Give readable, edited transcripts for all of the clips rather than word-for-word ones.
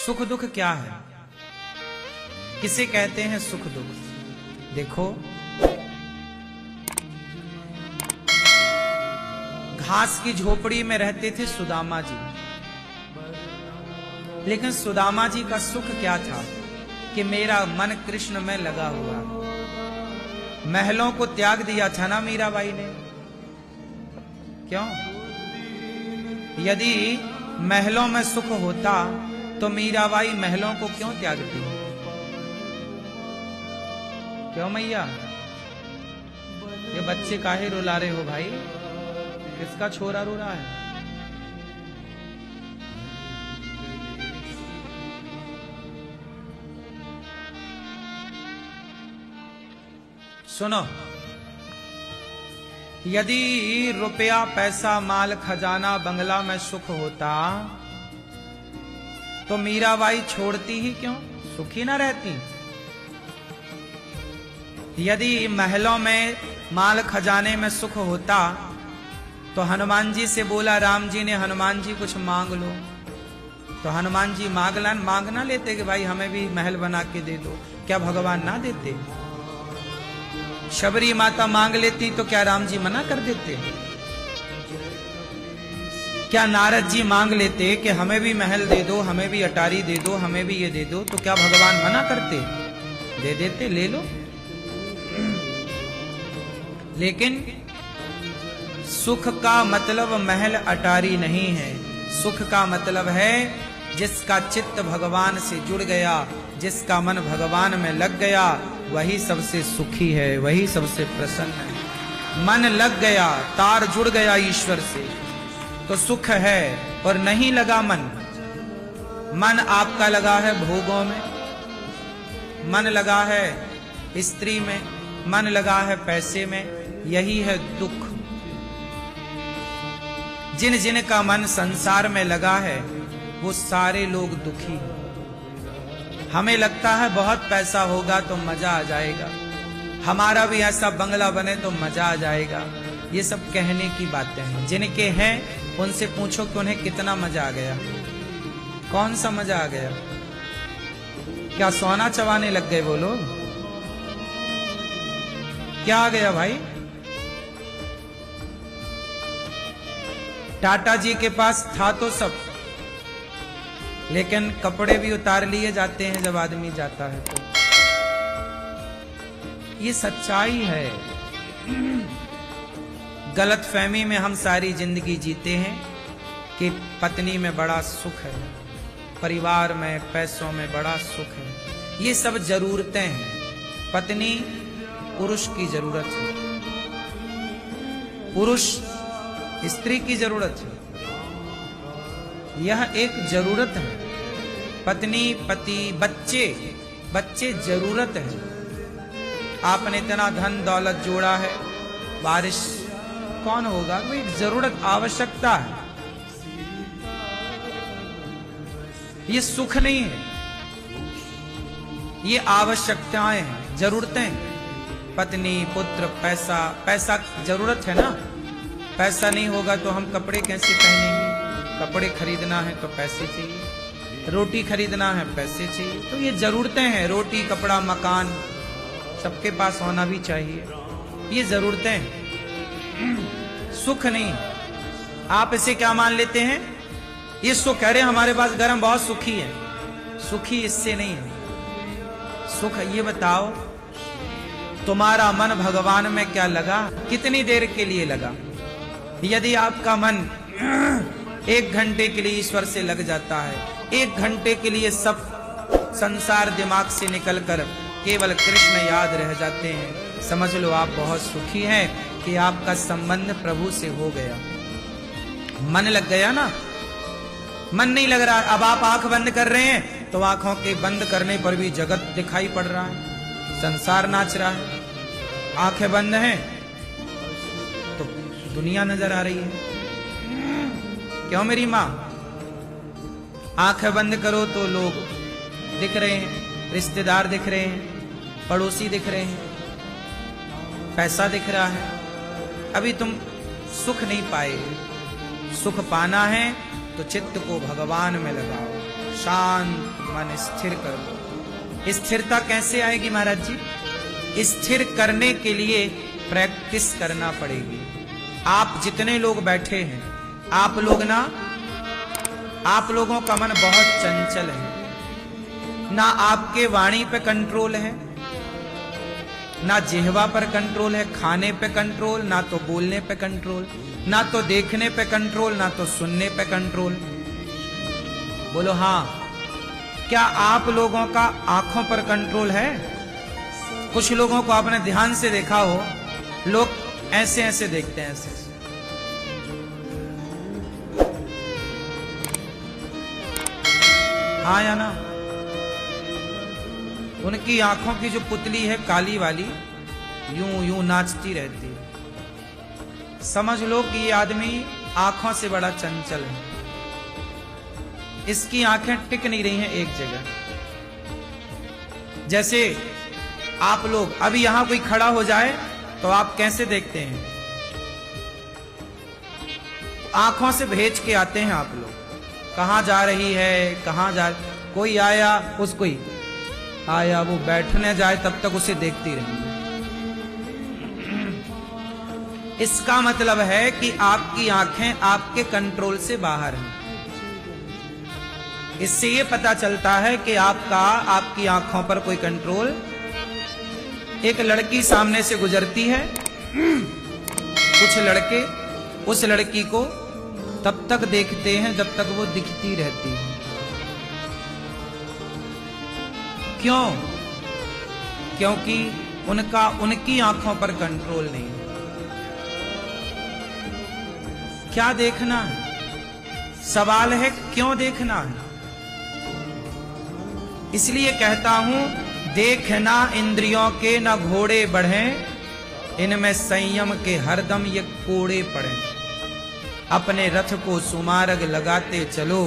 सुख दुख क्या है, किसे कहते हैं सुख दुख? देखो, घास की झोपड़ी में रहते थे सुदामा जी, लेकिन सुदामा जी का सुख क्या था कि मेरा मन कृष्ण में लगा हुआ। महलों को त्याग दिया था ना मीराबाई ने, क्यों? यदि महलों में सुख होता तो मीराबाई महलों को क्यों त्यागती? क्यों मैया? ये बच्चे काहे रुला रहे हो भाई? किसका छोरा रो रहा है? सुनो, यदि रुपया पैसा माल खजाना बंगला में सुख होता तो मीराबाई छोड़ती ही क्यों? सुखी ना रहती। यदि महलों में माल खजाने में सुख होता तो हनुमान जी से बोला राम जी ने, हनुमान जी कुछ मांग लो, तो हनुमान जी मांग ना लेते कि भाई हमें भी महल बना के दे दो? क्या भगवान ना देते? शबरी माता मांग लेती तो क्या राम जी मना कर देते? क्या नारद जी मांग लेते कि हमें भी महल दे दो, हमें भी अटारी दे दो, हमें भी ये दे दो, तो क्या भगवान मना करते? दे देते, ले लो। लेकिन सुख का मतलब महल अटारी नहीं है। सुख का मतलब है जिसका चित्त भगवान से जुड़ गया, जिसका मन भगवान में लग गया, वही सबसे सुखी है, वही सबसे प्रसन्न है। मन लग गया, तार जुड़ गया ईश्वर से तो सुख है। और नहीं लगा मन आपका लगा है भोगों में, मन लगा है स्त्री में, मन लगा है पैसे में, यही है दुख। जिन जिन का मन संसार में लगा है वो सारे लोग दुखी हैं। हमें लगता है बहुत पैसा होगा तो मजा आ जाएगा, हमारा भी ऐसा बंगला बने तो मजा आ जाएगा। ये सब कहने की बातें हैं। जिनके हैं उनसे पूछो कि उन्हें कितना मजा आ गया, कौन सा मजा आ गया? क्या सोना चबाने लग गए वो लोग? क्या आ गया भाई? टाटा जी के पास था तो सब, लेकिन कपड़े भी उतार लिए जाते हैं जब आदमी जाता है तो। ये सच्चाई है। गलत फहमी में हम सारी जिंदगी जीते हैं कि पत्नी में बड़ा सुख है, परिवार में पैसों में बड़ा सुख है। ये सब जरूरतें हैं। पत्नी पुरुष की जरूरत है, पुरुष स्त्री की जरूरत है। यह एक जरूरत है। पत्नी पति बच्चे जरूरत है। आपने इतना धन दौलत जोड़ा है, बारिश कौन होगा? वो एक जरूरत, आवश्यकता है। ये सुख नहीं है, ये आवश्यकताएं हैं, जरूरतें हैं। पत्नी पुत्र पैसा जरूरत है ना। पैसा नहीं होगा तो हम कपड़े कैसे पहनेंगे? कपड़े खरीदना है तो पैसे चाहिए, रोटी खरीदना है पैसे चाहिए। तो ये जरूरतें हैं। रोटी कपड़ा मकान सबके पास होना भी चाहिए, ये जरूरतें हैं, सुख नहीं। आप इसे क्या मान लेते हैं? ये सुख, अरे हमारे पास घर हम बहुत सुखी है। सुखी इससे नहीं है। सुख ये बताओ, तुम्हारा मन भगवान में क्या लगा? कितनी देर के लिए लगा? यदि आपका मन 1 घंटे के लिए ईश्वर से लग जाता है, 1 घंटे के लिए सब संसार दिमाग से निकलकर केवल कृष्ण याद रह जाते हैं, समझ लो आप बहुत सुखी हैं कि आपका संबंध प्रभु से हो गया। मन लग गया ना। मन नहीं लग रहा, अब आप आंख बंद कर रहे हैं तो आंखों के बंद करने पर भी जगत दिखाई पड़ रहा है, संसार नाच रहा है। आंखें बंद हैं तो दुनिया नजर आ रही है। क्यों मेरी माँ? आंखें बंद करो तो लोग दिख रहे हैं, रिश्तेदार दिख रहे हैं, पड़ोसी दिख रहे हैं, पैसा दिख रहा है। अभी तुम सुख नहीं पाए। सुख पाना है तो चित्त को भगवान में लगाओ, शांत मन स्थिर कर लो। स्थिरता कैसे आएगी महाराज जी? स्थिर करने के लिए प्रैक्टिस करना पड़ेगी। आप जितने लोग बैठे हैं, आप लोगों का मन बहुत चंचल है। ना आपके वाणी पे कंट्रोल है, ना जिह्वा पर कंट्रोल है, खाने पे कंट्रोल, ना तो बोलने पे कंट्रोल, ना तो देखने पे कंट्रोल, ना तो सुनने पे कंट्रोल। बोलो हाँ। क्या आप लोगों का आंखों पर कंट्रोल है? कुछ लोगों को आपने ध्यान से देखा हो, लोग ऐसे ऐसे देखते हैं, ऐसे। हाँ या ना? उनकी आंखों की जो पुतली है काली वाली, यूं यूं नाचती रहती है। समझ लो कि ये आदमी आंखों से बड़ा चंचल है। इसकी आंखें टिक नहीं रही हैं एक जगह। जैसे आप लोग अभी यहां कोई खड़ा हो जाए तो आप कैसे देखते हैं? आंखों से भेज के आते हैं आप लोग, कहां जा रही है, कहां जा, कोई आया उसको ही आया, वो बैठने जाए तब तक उसे देखती रहेंगे। इसका मतलब है कि आपकी आंखें आपके कंट्रोल से बाहर हैं। इससे ये पता चलता है कि आपकी आंखों पर कोई कंट्रोल। एक लड़की सामने से गुजरती है, कुछ लड़के उस लड़की को तब तक देखते हैं जब तक वो दिखती रहती है। क्यों? क्योंकि उनकी आंखों पर कंट्रोल नहीं। क्या देखना है? सवाल है क्यों देखना है? इसलिए कहता हूं, देखना इंद्रियों के न घोड़े बढ़े, इनमें संयम के हरदम ये कोड़े पड़े। अपने रथ को सुमार्ग लगाते चलो,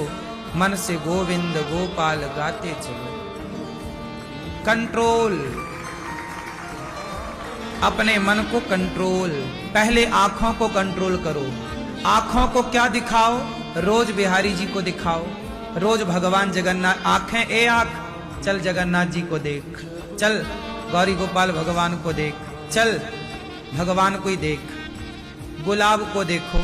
मन से गोविंद गोपाल गाते चलो। कंट्रोल, अपने मन को कंट्रोल। पहले आंखों को कंट्रोल करो। आंखों को क्या दिखाओ? रोज बिहारी जी को दिखाओ, रोज भगवान जगन्नाथ। आंखें, ए आंख, चल जगन्नाथ जी को देख, चल गौरी गोपाल भगवान को देख, चल भगवान को ही देख, गुलाब को देखो,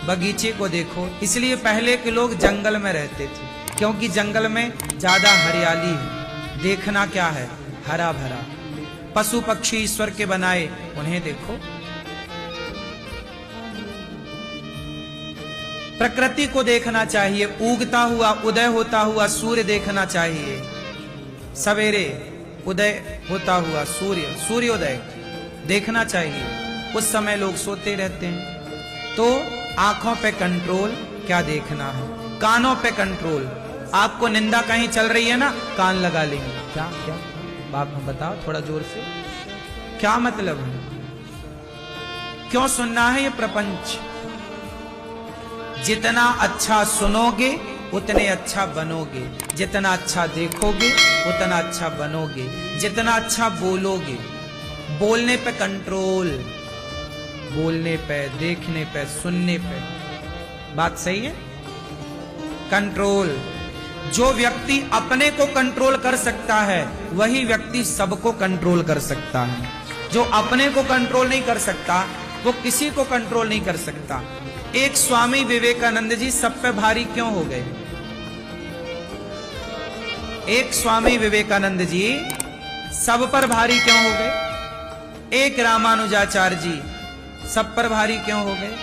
बगीचे को देखो। इसलिए पहले के लोग जंगल में रहते थे, क्योंकि जंगल में ज्यादा हरियाली है। देखना क्या है? हरा भरा। पशु पक्षी ईश्वर के बनाए, उन्हें देखो। प्रकृति को देखना चाहिए, उगता हुआ, उदय होता हुआ सूर्य देखना चाहिए। सवेरे उदय होता हुआ सूर्योदय देखना चाहिए। उस समय लोग सोते रहते हैं। तो आंखों पे कंट्रोल, क्या देखना है? कानों पे कंट्रोल। आपको निंदा कहीं चल रही है ना, कान लगा लेंगे। क्या क्या बाप बताओ थोड़ा जोर से, क्या मतलब है? क्यों सुनना है ये प्रपंच? जितना अच्छा सुनोगे उतने अच्छा बनोगे, जितना अच्छा देखोगे उतना अच्छा बनोगे, जितना अच्छा बोलोगे। बोलने पे कंट्रोल, बोलने पे, देखने पे, सुनने पे। बात सही है? कंट्रोल। जो व्यक्ति अपने को कंट्रोल कर सकता है वही व्यक्ति सबको कंट्रोल कर सकता है। जो अपने को कंट्रोल नहीं कर सकता वो किसी को कंट्रोल नहीं कर सकता। एक स्वामी विवेकानंद जी सब पे भारी क्यों हो गए? एक स्वामी विवेकानंद जी सब पर भारी क्यों हो गए? एक रामानुजाचार्य जी सब पर भारी क्यों हो गए?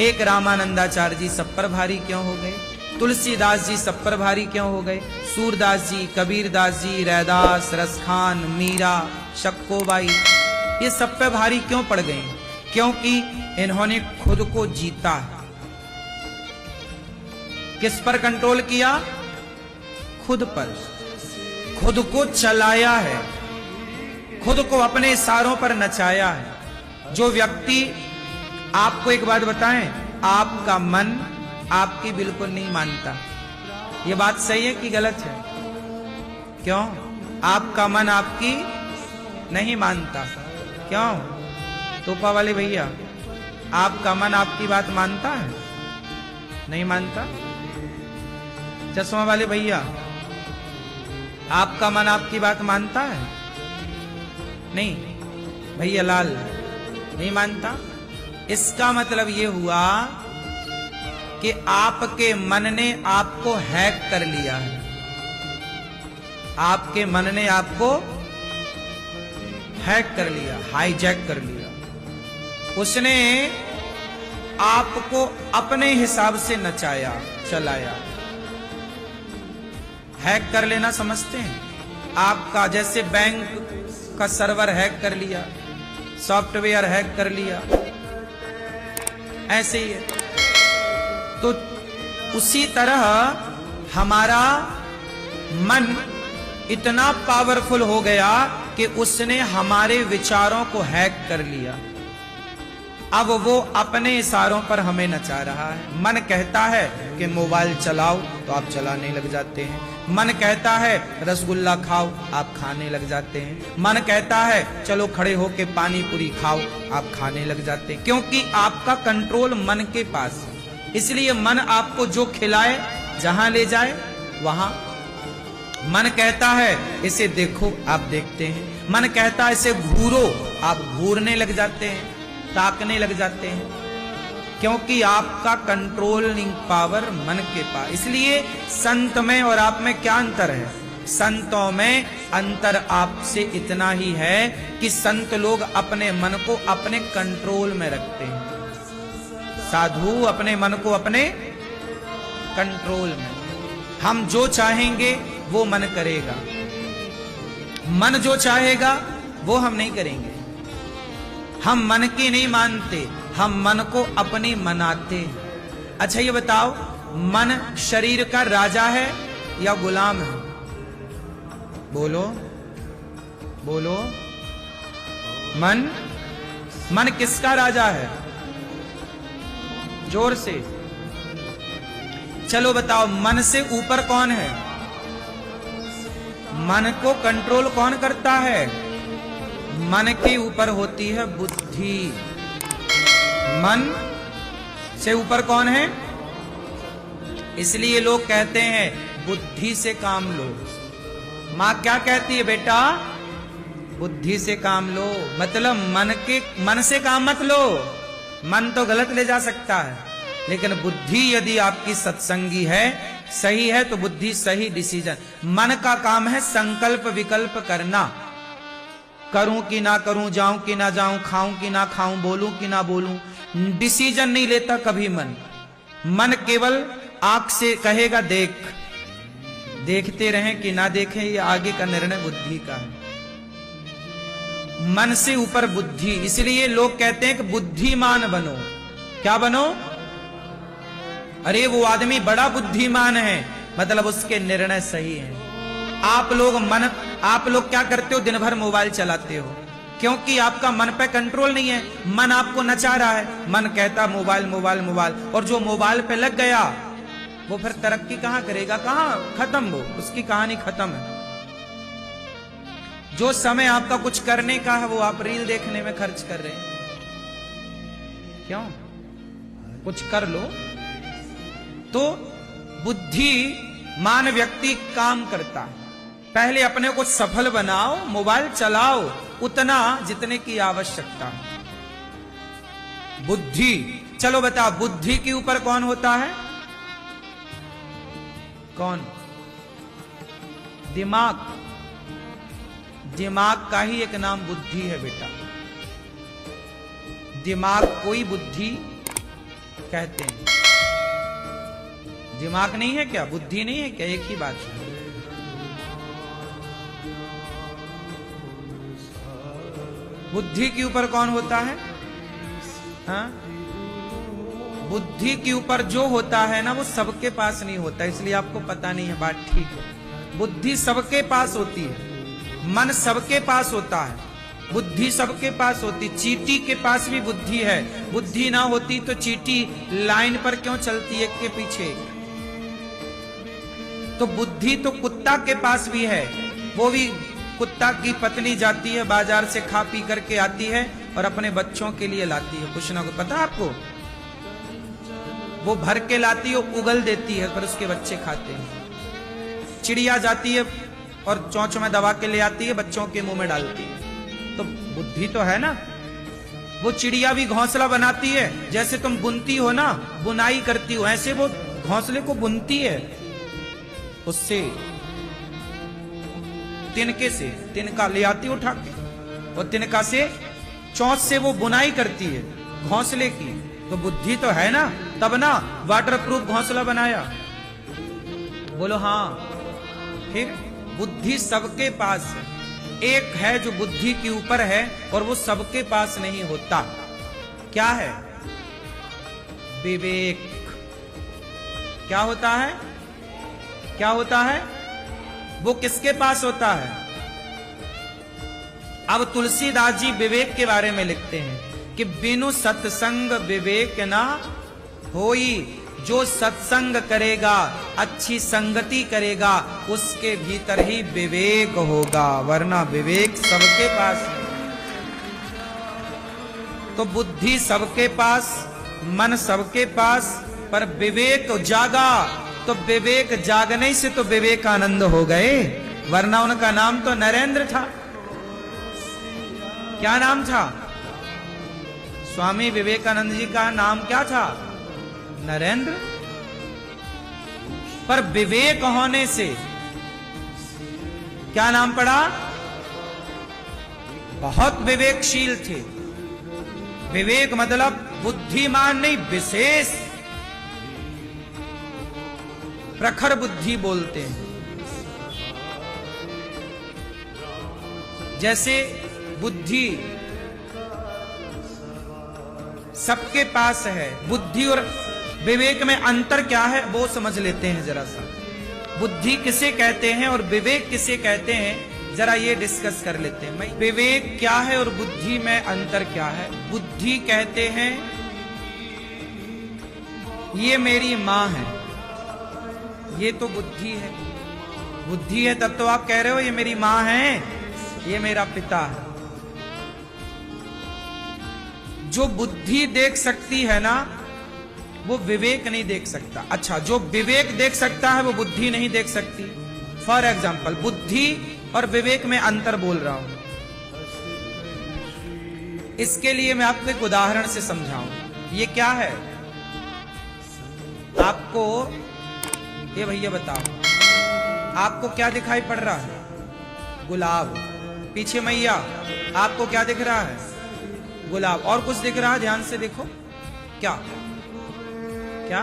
एक रामानंदाचार्य जी सब पर भारी क्यों हो गए? तुलसीदास जी सब पर भारी क्यों हो गए? सूरदास जी, कबीरदास जी, रैदास, रसखान, मीरा, शक्कोबाई, ये सब पे भारी क्यों पड़ गए? क्योंकि इन्होंने खुद को जीता है। किस पर कंट्रोल किया? खुद पर। खुद को चलाया है, खुद को अपने इशारों पर नचाया है। जो व्यक्ति, आपको एक बात बताएं, आपका मन आपकी बिल्कुल नहीं मानता। ये बात सही है कि गलत है? क्यों? आपका मन आपकी नहीं मानता। क्यों? तोपा वाले भैया, आपका मन आपकी बात मानता है? नहीं मानता? चश्मा वाले भैया, आपका मन आपकी बात मानता है? नहीं, भैया लाल नहीं मानता। इसका मतलब ये हुआ कि आपके मन ने आपको हैक कर लिया है। आपके मन ने आपको हैक कर लिया, हाईजैक कर लिया। उसने आपको अपने हिसाब से नचाया, चलाया। हैक कर लेना समझते हैं? आपका जैसे बैंक का सर्वर हैक कर लिया, सॉफ्टवेयर हैक कर लिया, ऐसे ही है। तो उसी तरह हमारा मन इतना पावरफुल हो गया कि उसने हमारे विचारों को हैक कर लिया। अब वो अपने इशारों पर हमें नचा रहा है। मन कहता है कि मोबाइल चलाओ तो आप चलाने लग जाते हैं। मन कहता है रसगुल्ला खाओ, आप खाने लग जाते हैं। मन कहता है चलो खड़े होके पानी पूरी खाओ, आप खाने लग जाते हैं। क्योंकि आपका कंट्रोल मन के पास है। इसलिए मन आपको जो खिलाए, जहां ले जाए वहां। मन कहता है इसे देखो, आप देखते हैं। मन कहता है इसे घूरो, आप घूरने लग जाते हैं, ताकने लग जाते हैं। क्योंकि आपका कंट्रोलिंग पावर मन के पास। इसलिए संत में और आप में क्या अंतर है? संतों में अंतर आपसे इतना ही है कि संत लोग अपने मन को अपने कंट्रोल में रखते हैं। साधु अपने मन को अपने कंट्रोल में। हम जो चाहेंगे वो मन करेगा, मन जो चाहेगा वो हम नहीं करेंगे। हम मन की नहीं मानते, हम मन को अपनी मनाते। अच्छा ये बताओ, मन शरीर का राजा है या गुलाम है? बोलो बोलो। मन किसका राजा है? जोर से चलो बताओ, मन से ऊपर कौन है? मन को कंट्रोल कौन करता है? मन के ऊपर होती है बुद्धि। मन से ऊपर कौन है? इसलिए लोग कहते हैं बुद्धि से काम लो। मां क्या कहती है? बेटा बुद्धि से काम लो। मतलब मन से काम मत लो। मन तो गलत ले जा सकता है, लेकिन बुद्धि यदि आपकी सत्संगी है, सही है, तो बुद्धि सही डिसीजन। मन का काम है संकल्प विकल्प करना। करूं कि ना करूं, जाऊं कि ना जाऊं, खाऊं कि ना खाऊं, बोलूं कि ना बोलूं। डिसीजन नहीं लेता कभी मन। मन केवल आंख से कहेगा देख, देखते रहें कि ना देखें, ये आगे का निर्णय बुद्धि का है। मन से ऊपर बुद्धि। इसलिए लोग कहते हैं कि बुद्धिमान बनो। क्या बनो? अरे वो आदमी बड़ा बुद्धिमान है, मतलब उसके निर्णय सही हैं। आप लोग क्या करते हो? दिन भर मोबाइल चलाते हो, क्योंकि आपका मन पे कंट्रोल नहीं है। मन आपको नचा रहा है। मन कहता मोबाइल मोबाइल मोबाइल, और जो मोबाइल पे लग गया वो फिर तरक्की कहां करेगा? कहां खत्म, वो उसकी कहानी खत्म है। जो समय आपका कुछ करने का है वो आप रील देखने में खर्च कर रहे हैं। क्यों? कुछ कर लो। तो बुद्धिमान व्यक्ति काम करता है। पहले अपने को सफल बनाओ, मोबाइल चलाओ उतना जितने की आवश्यकता है। बुद्धि। चलो बताओ, बुद्धि के ऊपर कौन होता है? कौन? दिमाग। दिमाग का ही एक नाम बुद्धि है बेटा। दिमाग को ही बुद्धि कहते हैं। दिमाग नहीं है क्या? बुद्धि नहीं है क्या? एक ही बात है। बुद्धि के ऊपर कौन होता है? हाँ? बुद्धि के ऊपर जो होता है ना, वो सबके पास नहीं होता, इसलिए आपको पता नहीं है। बात ठीक है। बुद्धि सबके पास होती है, मन सबके पास होता है, बुद्धि सबके पास होती। चींटी के पास भी बुद्धि है। बुद्धि ना होती तो चींटी लाइन पर क्यों चलती एक के पीछे? तो बुद्धि तो कुत्ता के पास भी है। वो भी, कुत्ता की पत्नी जाती है बाजार से, खा पी करके आती है और अपने बच्चों के लिए लाती है कुछ ना कुछ। पता आपको? वो भर के लाती है, उगल देती है, पर उसके बच्चे खाते हैं। चिड़िया जाती है और चोंच में दबा के ले आती है, बच्चों के मुंह में डालती है। तो बुद्धि तो है ना। वो चिड़िया भी घोंसला बनाती है, जैसे तुम बुनती हो ना, बुनाई करती हो, ऐसे वो घोंसले को बुनती है। उससे तिनके से तिनका ले आती उठा के, और तिनका से चोंच से वो बुनाई करती है घोंसले की। तो बुद्धि तो है ना, तब ना वाटरप्रूफ घोंसला बनाया। बोलो हाँ। फिर बुद्धि सबके पास है, एक है जो बुद्धि के ऊपर है और वो सबके पास नहीं होता। क्या है? विवेक। क्या होता है? क्या होता है? वो किसके पास होता है? अब तुलसीदास जी विवेक के बारे में लिखते हैं कि बिनु सत्संग विवेक ना होई। जो सत्संग करेगा, अच्छी संगति करेगा, उसके भीतर ही विवेक होगा, वरना विवेक सबके पास है। तो बुद्धि सबके पास, मन सबके पास, पर विवेक जागा। तो विवेक जागने से तो विवेकानंद हो गए, वरना उनका नाम तो नरेंद्र था। क्या नाम था? स्वामी विवेकानंद जी का नाम क्या था? नरेंद्र। पर विवेक होने से क्या नाम पड़ा? बहुत विवेकशील थे। विवेक मतलब बुद्धिमान नहीं, विशेष प्रखर बुद्धि बोलते हैं। जैसे बुद्धि सबके पास है, बुद्धि और विवेक में अंतर क्या है वो समझ लेते हैं जरा सा। बुद्धि किसे कहते हैं और विवेक किसे कहते हैं, जरा ये डिस्कस कर लेते हैं। विवेक क्या है और बुद्धि में अंतर क्या है? बुद्धि कहते हैं ये मेरी मां है, ये तो बुद्धि है। बुद्धि है तब तो आप कह रहे हो ये मेरी मां है, ये मेरा पिता है। जो बुद्धि देख सकती है ना, वो विवेक नहीं देख सकता। अच्छा, जो विवेक देख सकता है वो बुद्धि नहीं देख सकती। फॉर एग्जाम्पल, बुद्धि और विवेक में अंतर बोल रहा हूं। इसके लिए मैं आपको एक उदाहरण से समझाऊं। ये क्या है आपको? ये भैया बताओ, आपको क्या दिखाई पड़ रहा है? गुलाब। पीछे मैया, आपको क्या दिख रहा है? गुलाब। और कुछ दिख रहा है? ध्यान से देखो। क्या क्या?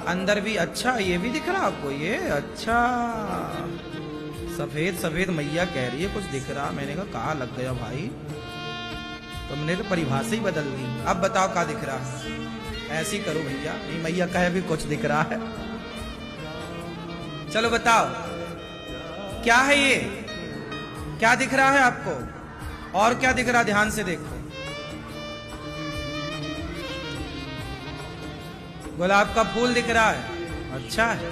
अंदर भी। अच्छा, ये भी दिख रहा आपको? ये अच्छा, सफेद सफेद मैया कह रही है कुछ दिख रहा। मैंने कहा लग गया भाई, तुमने तो परिभाषा ही बदल दी। अब बताओ क्या दिख रहा है? ऐसी करो भैया, ये मैया कहे भी कुछ दिख रहा है। चलो बताओ क्या है ये? क्या दिख रहा है आपको? और क्या दिख रहा? ध्यान से देखो। गुलाब का फूल दिख रहा है। अच्छा है।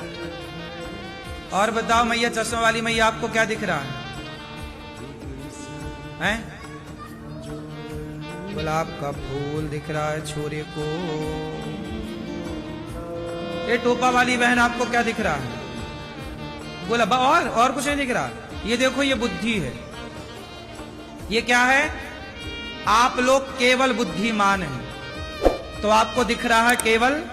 और बताओ मैया, चश्मा वाली मैया, आपको क्या दिख रहा है? गुलाब का फूल दिख रहा है छोरे को। ये टोपा वाली बहन, आपको क्या दिख रहा है? गुलाब। और कुछ नहीं दिख रहा? ये देखो, ये बुद्धि है। ये क्या है? आप लोग केवल बुद्धिमान हैं, तो आपको दिख रहा है केवल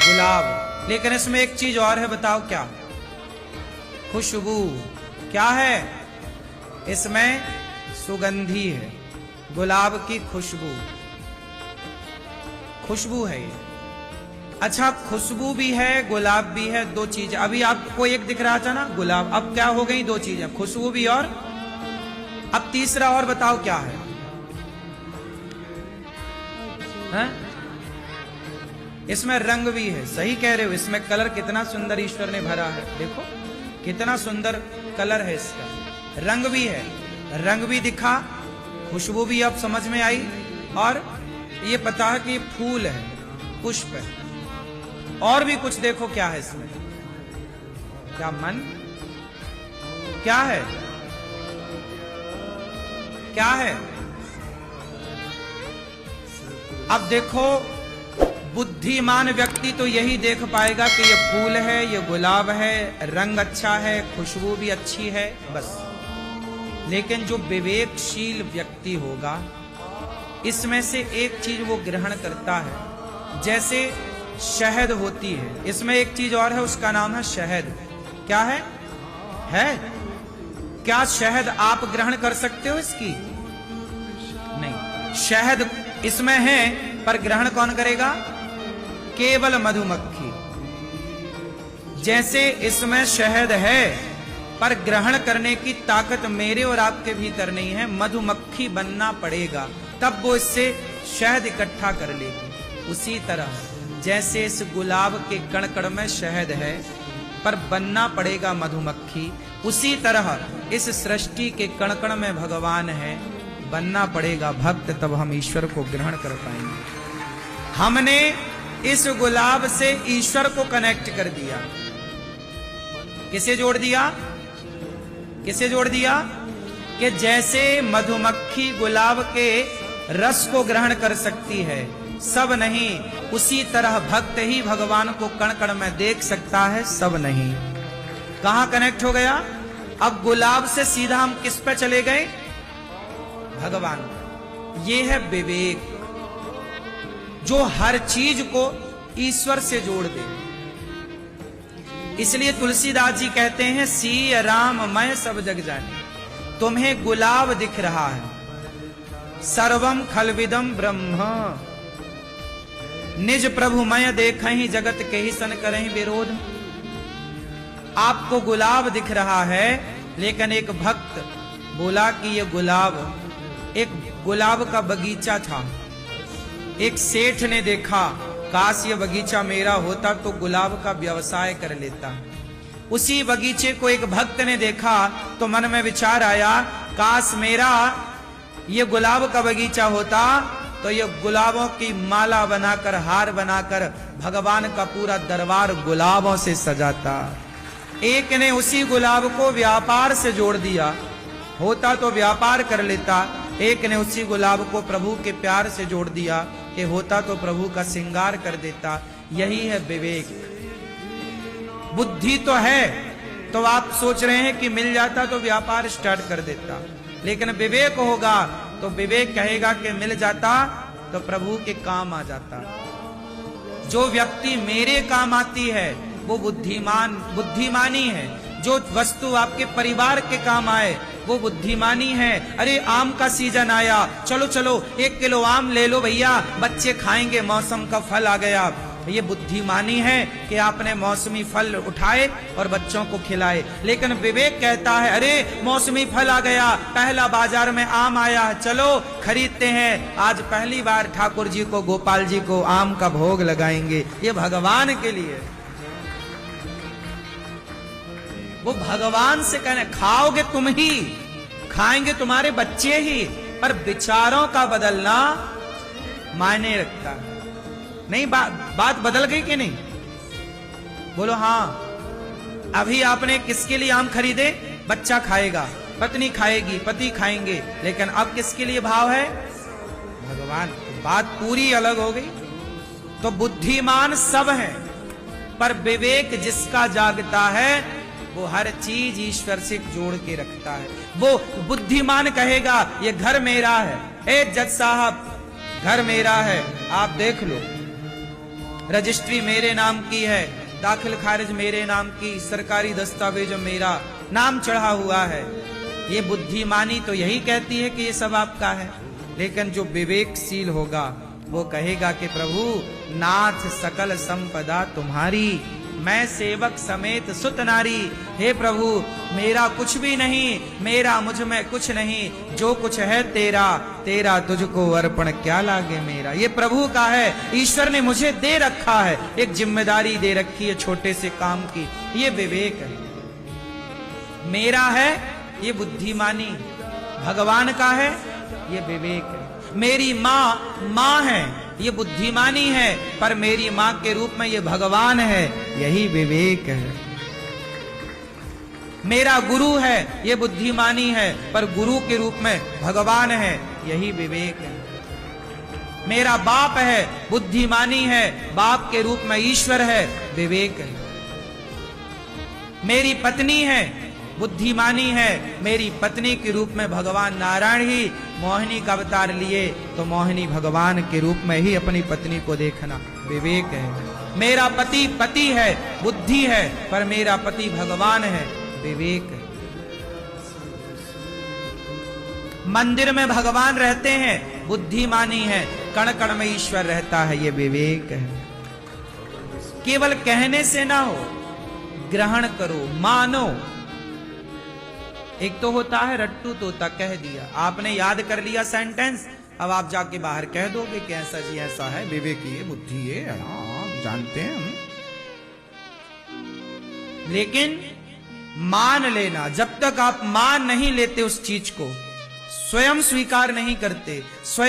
गुलाब। लेकिन इसमें एक चीज और है, बताओ क्या? खुशबू। क्या है इसमें? सुगंधी है, गुलाब की खुशबू। खुशबू है ये। अच्छा, खुशबू भी है, गुलाब भी है, दो चीज। अभी आपको एक दिख रहा था ना, गुलाब। अब क्या हो गई? दो चीजें, खुशबू भी और अब तीसरा और बताओ क्या है? इसमें रंग भी है। सही कह रहे हो, इसमें कलर कितना सुंदर ईश्वर ने भरा है। देखो कितना सुंदर कलर है इसका। रंग भी है, रंग भी दिखा, खुशबू भी अब समझ में आई, और ये पता है कि फूल है, पुष्प है। और भी कुछ देखो क्या है इसमें? क्या? मन। क्या है? क्या है? अब देखो, बुद्धिमान व्यक्ति तो यही देख पाएगा कि ये फूल है, ये गुलाब है, रंग अच्छा है, खुशबू भी अच्छी है, बस। लेकिन जो विवेकशील व्यक्ति होगा, इसमें से एक चीज वो ग्रहण करता है। जैसे शहद होती है, इसमें एक चीज और है, उसका नाम है शहद। क्या है? क्या शहद आप ग्रहण कर सकते हो इसकी? नहीं। शहद इसमें है, पर ग्रहण कौन करेगा? केवल मधुमक्खी। जैसे इसमें शहद है, पर ग्रहण करने की ताकत मेरे और आपके भीतर नहीं है, मधुमक्खी बनना पड़ेगा, तब वो इससे शहद इकट्ठा कर लेगी। उसी तरह जैसे इस गुलाब के कण कण में शहद है, पर बनना पड़ेगा मधुमक्खी, उसी तरह इस सृष्टि के कण कण में भगवान है, बनना पड़ेगा भक्त, तब हम ईश्वर को ग्रहण कर पाएंगे। हमने इस गुलाब से ईश्वर को कनेक्ट कर दिया। किसे जोड़ दिया? किसे जोड़ दिया? कि जैसे मधुमक्खी गुलाब के रस को ग्रहण कर सकती है, सब नहीं, उसी तरह भक्त ही भगवान को कण कण में देख सकता है, सब नहीं। कहां कनेक्ट हो गया? अब गुलाब से सीधा हम किस पे चले गए? भगवान। ये है विवेक, जो हर चीज को ईश्वर से जोड़ दे। इसलिए तुलसीदास जी कहते हैं, सी राम मैं सब जग जाने। तुम्हें गुलाब दिख रहा है, सर्वम खलविदम ब्रह्म, निज प्रभु मैं देखहि जगत के ही सन करहि विरोध। आपको गुलाब दिख रहा है, लेकिन एक भक्त बोला कि ये गुलाब, एक गुलाब का बगीचा था। एक सेठ ने देखा, काश ये बगीचा मेरा होता तो गुलाब का व्यवसाय कर लेता। उसी बगीचे को एक भक्त ने देखा तो मन में विचार आया, काश मेरा ये गुलाब का बगीचा होता तो ये गुलाबों की माला बनाकर, हार बनाकर भगवान का पूरा दरबार गुलाबों से सजाता। एक ने उसी गुलाब को व्यापार से जोड़ दिया, होता तो व्यापार कर लेता। एक ने उसी गुलाब को प्रभु के प्यार से जोड़ दिया, कि होता तो प्रभु का श्रृंगार कर देता। यही है विवेक। बुद्धि तो है, तो आप सोच रहे हैं कि मिल जाता तो व्यापार स्टार्ट कर देता, लेकिन विवेक होगा तो विवेक कहेगा कि मिल जाता तो प्रभु के काम आ जाता। जो व्यक्ति मेरे काम आती है वो बुद्धिमानी है। जो वस्तु आपके परिवार के काम आए वो बुद्धिमानी है। अरे आम का सीजन आया, चलो चलो 1 किलो आम ले लो भैया, बच्चे खाएंगे, मौसम का फल आ गया। ये बुद्धिमानी है कि आपने मौसमी फल उठाए और बच्चों को खिलाए। लेकिन विवेक कहता है, अरे मौसमी फल आ गया, पहला बाजार में आम आया, चलो खरीदते हैं, आज पहली बार ठाकुर जी को, गोपाल जी को आम का भोग लगाएंगे। ये भगवान के लिए, वो भगवान से कहने, खाओगे तुम ही, खाएंगे तुम्हारे बच्चे ही, पर विचारों का बदलना मायने रखता है। नहीं, बात बदल गई कि नहीं? बोलो हाँ। अभी आपने किसके लिए आम खरीदे? बच्चा खाएगा, पत्नी खाएगी, पति खाएंगे, लेकिन अब किसके लिए भाव है? भगवान। बात पूरी अलग हो गई। तो बुद्धिमान सब है, पर विवेक जिसका जागता है वो हर चीज ईश्वर से जोड़ के रखता है। वो बुद्धिमान कहेगा ये घर मेरा है, ए जज साहब घर मेरा है, आप देख लो, रजिस्ट्री मेरे नाम की है, दाखिल खारिज मेरे नाम की, सरकारी दस्तावेज मेरा नाम चढ़ा हुआ है। ये बुद्धिमानी तो यही कहती है कि ये सब आपका है। लेकिन जो विवेकशील होगा वो कहेगा कि प्रभु नाथ सकल संपदा तुम्हारी, मैं सेवक समेत सुत नारी। हे प्रभु मेरा कुछ भी नहीं, मेरा मुझ में कुछ नहीं, जो कुछ है तेरा, तेरा तुझको अर्पण क्या लागे मेरा। ये प्रभु का है, ईश्वर ने मुझे दे रखा है, एक जिम्मेदारी दे रखी है छोटे से काम की, ये विवेक है। मेरा है ये बुद्धिमानी, भगवान का है ये विवेक है। मेरी माँ है ये बुद्धिमानी है, पर मेरी माँ के रूप में ये भगवान है, यही विवेक है। मेरा गुरु है ये बुद्धिमानी है, पर गुरु के रूप में भगवान है, यही विवेक है। मेरा बाप है, बुद्धिमानी है, बाप के रूप में ईश्वर है, विवेक है। मेरी पत्नी है, बुद्धिमानी है, मेरी पत्नी के रूप में भगवान नारायण ही मोहिनी का अवतार लिए, तो मोहिनी भगवान के रूप में ही अपनी पत्नी को देखना विवेक है। मेरा पति पति है, बुद्धि है, पर मेरा पति भगवान है, विवेक है। मंदिर में भगवान रहते हैं, बुद्धिमानी है, कण कण में ईश्वर रहता है, ये विवेक है। केवल कहने से ना हो, ग्रहण करो, मानो। एक तो होता है रट्टू तोता, कह दिया, आपने याद कर लिया सेंटेंस, अब आप जाके बाहर कह दोगे कि ऐसा जी ऐसा है, विवेक ये, बुद्धि ये, हाँ जानते हैं हम। लेकिन मान लेना, जब तक आप मान नहीं लेते उस चीज को, स्वयं स्वीकार नहीं करते, स्वयं